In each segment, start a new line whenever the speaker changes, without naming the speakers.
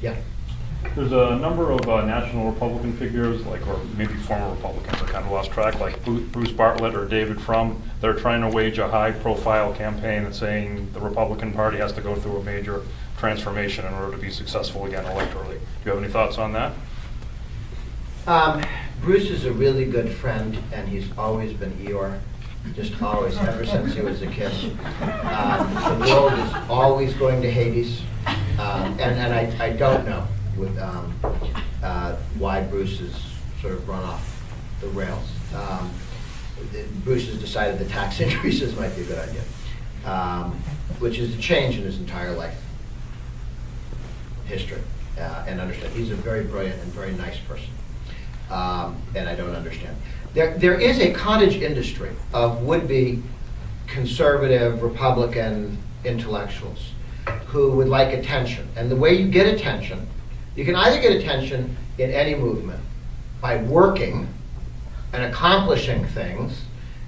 Yeah.
There's a number of national Republican figures, like, or maybe former Republicans, I kind of lost track, like Bruce Bartlett or David Frum. They're trying to wage a high-profile campaign that's saying the Republican Party has to go through a major transformation in order to be successful again electorally. Do you have any thoughts on that?
Bruce is a really good friend, and he's always been Eeyore, just always, ever since he was a kid. The world is always going to Hades, and I don't know with why Bruce has sort of run off the rails. Bruce has decided that tax increases might be a good idea, which is a change in his entire life history, and understand. He's a very brilliant and very nice person. And I don't understand. There is a cottage industry of would-be conservative Republican intellectuals who would like attention. And the way you get attention, you can either get attention in any movement by working and accomplishing things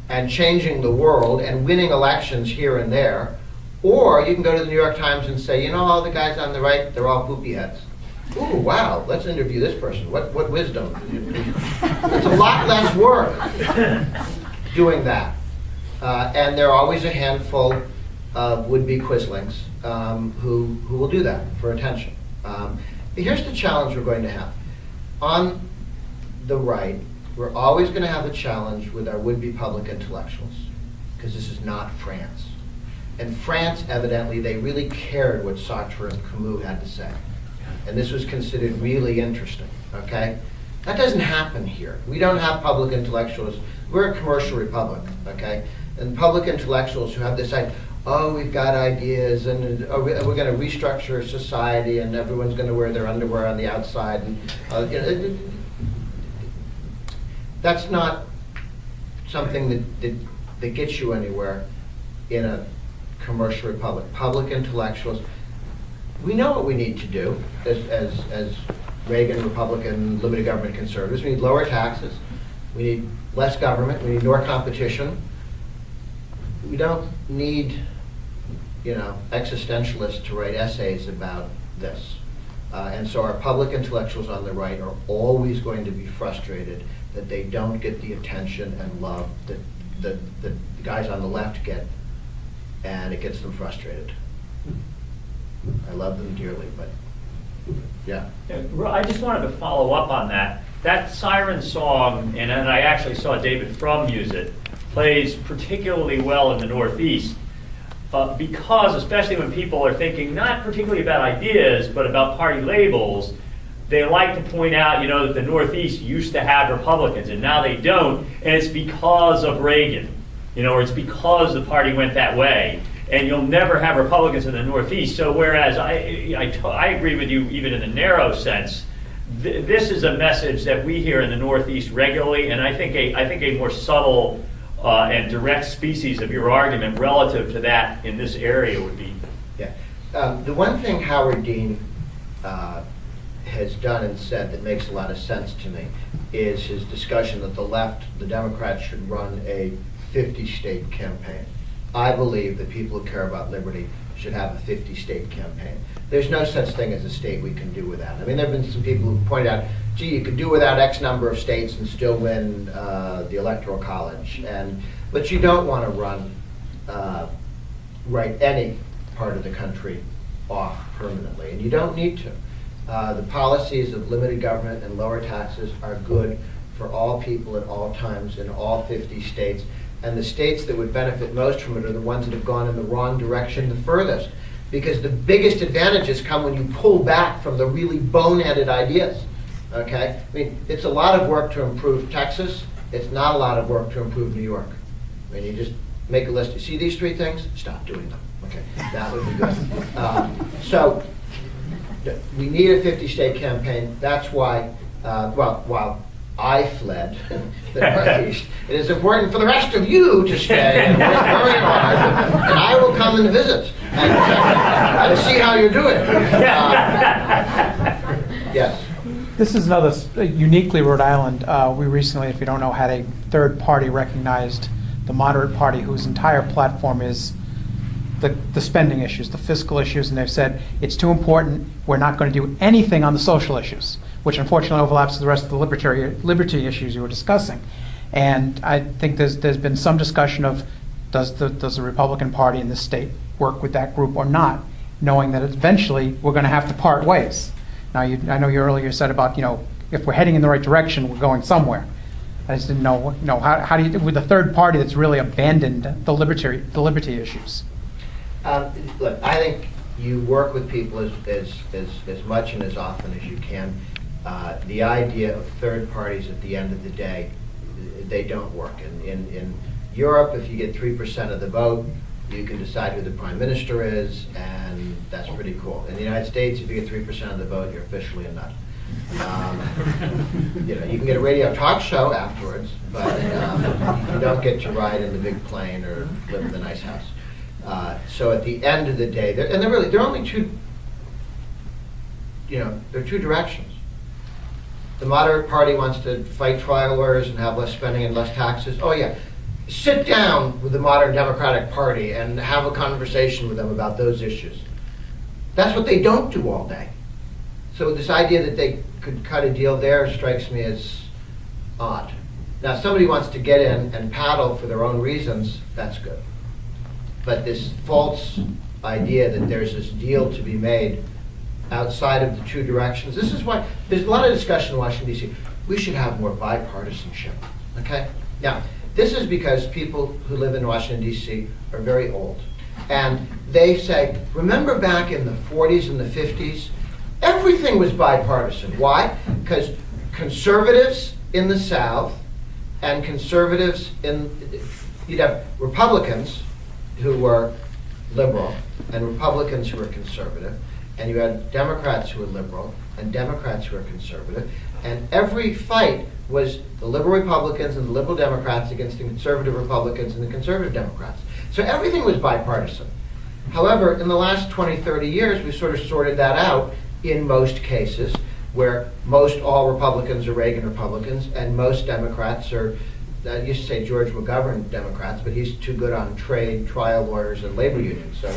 and changing the world and winning elections here and there, or you can go to the New York Times and say, you know, all the guys on the right, they're all poopy heads. Ooh, wow, let's interview this person. What wisdom. It's a lot less work doing that. And there are always a handful of would-be quislings who will do that for attention. Here's the challenge we're going to have. On the right, we're always going to have a challenge with our would-be public intellectuals, because this is not France. In France, evidently, they really cared what Sartre and Camus had to say. And this was considered really interesting, okay? That doesn't happen here. We don't have public intellectuals. We're a commercial republic, okay? And public intellectuals who have this idea, oh, we've got ideas, and we're going to restructure society, and everyone's going to wear their underwear on the outside. And, you know, that's not something that gets you anywhere in a commercial republic. Public intellectuals, we know what we need to do as Reagan, Republican, limited government conservatives. We need lower taxes. We need less government. We need more competition. We don't need, you know, existentialists to write essays about this. And so our public intellectuals on the right are always going to be frustrated that they don't get the attention and love that the guys on the left get, and it gets them frustrated. I love them dearly, but yeah.
I just wanted to follow up on that. That siren song, and I actually saw David Frum use it, plays particularly well in the Northeast because, especially when people are thinking not particularly about ideas, but about party labels, they like to point out, you know, that the Northeast used to have Republicans and now they don't, and it's because of Reagan, you know, or it's because the party went that way. And you'll never have Republicans in the Northeast. So whereas I agree with you even in the narrow sense, this is a message that we hear in the Northeast regularly, and I think a more subtle and direct species of your argument relative to that in this area would be.
Yeah. The one thing Howard Dean has done and said that makes a lot of sense to me is his discussion that the left, the Democrats, should run a 50-state campaign. I believe that people who care about liberty should have a 50-state campaign. There's no such thing as a state we can do without. I mean, there have been some people who point out, gee, you could do without X number of states and still win the Electoral College. But you don't want to write any part of the country off permanently, and you don't need to. The policies of limited government and lower taxes are good for all people at all times in all 50 states. And the states that would benefit most from it are the ones that have gone in the wrong direction the furthest. Because the biggest advantages come when you pull back from the really boneheaded ideas. Okay? I mean, it's a lot of work to improve Texas. It's not a lot of work to improve New York. I mean, you just make a list. You see these three things? Stop doing them. Okay, that would be good. So we need a 50-state campaign. That's why, while I fled the Northeast, it is important for the rest of you to stay and work very hard, and I will come and visit and see how you're doing. Yes.
This is another uniquely Rhode Island. We recently, if you don't know, had a third party recognized, the moderate party, whose entire platform is the spending issues, the fiscal issues, and they've said it's too important, we're not going to do anything on the social issues, which unfortunately overlaps with the rest of the liberty issues you were discussing. And I think there's been some discussion of does the Republican Party in this state work with that group or not, knowing that eventually we're going to have to part ways. Now, I know you earlier said about, if we're heading in the right direction, we're going somewhere. I just didn't know, how do you, with the third party that's really abandoned the liberty issues?
Look, I think you work with people as much and as often as you can. The idea of third parties at the end of the day, they don't work. In Europe, if you get 3% of the vote, you can decide who the prime minister is, and that's pretty cool. In the United States, if you get 3% of the vote, you're officially a nut. You can get a radio talk show afterwards, but you don't get to ride in the big plane or live in the nice house. So at the end of the day, there are only two. There are two directions. The moderate party wants to fight trial lawyers and have less spending and less taxes. Oh yeah, sit down with the modern Democratic Party and have a conversation with them about those issues. That's what they don't do all day. So this idea that they could cut a deal there strikes me as odd. Now, if somebody wants to get in and paddle for their own reasons, that's good. But this false idea that there's this deal to be made outside of the two directions, this is why there's a lot of discussion in Washington, D.C. We should have more bipartisanship, okay? Now, this is because people who live in Washington, D.C. are very old. And they say, remember back in the 40s and the 50s, everything was bipartisan. Why? Because conservatives in the South and conservatives you'd have Republicans who were liberal and Republicans who were conservative, and you had Democrats who were liberal and Democrats who were conservative, and every fight was the liberal Republicans and the liberal Democrats against the conservative Republicans and the conservative Democrats. So everything was bipartisan. However, in the last 20, 30 years, we sort of sorted that out in most cases, where most all Republicans are Reagan Republicans and most Democrats are, I used to say George McGovern Democrats, but he's too good on trade, trial lawyers, and labor unions, so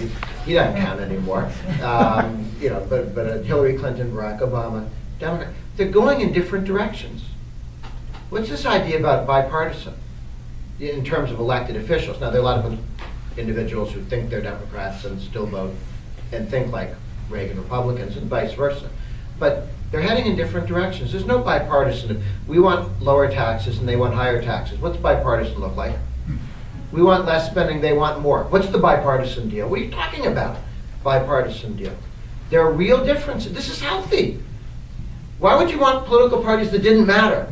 he doesn't count anymore. But Hillary Clinton, Barack Obama, Democrat, they're going in different directions. What's this idea about bipartisan in terms of elected officials? Now, there are a lot of individuals who think they're Democrats and still vote and think like Reagan Republicans and vice versa. But they're heading in different directions. There's no bipartisan. We want lower taxes and they want higher taxes. What's bipartisan look like? We want less spending, they want more. What's the bipartisan deal? What are you talking about? Bipartisan deal. There are real differences. This is healthy. Why would you want political parties that didn't matter?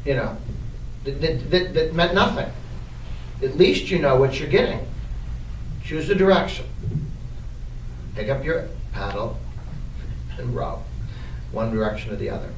That meant nothing. At least you know what you're getting. Choose a direction. Pick up your paddle and row, one direction or the other.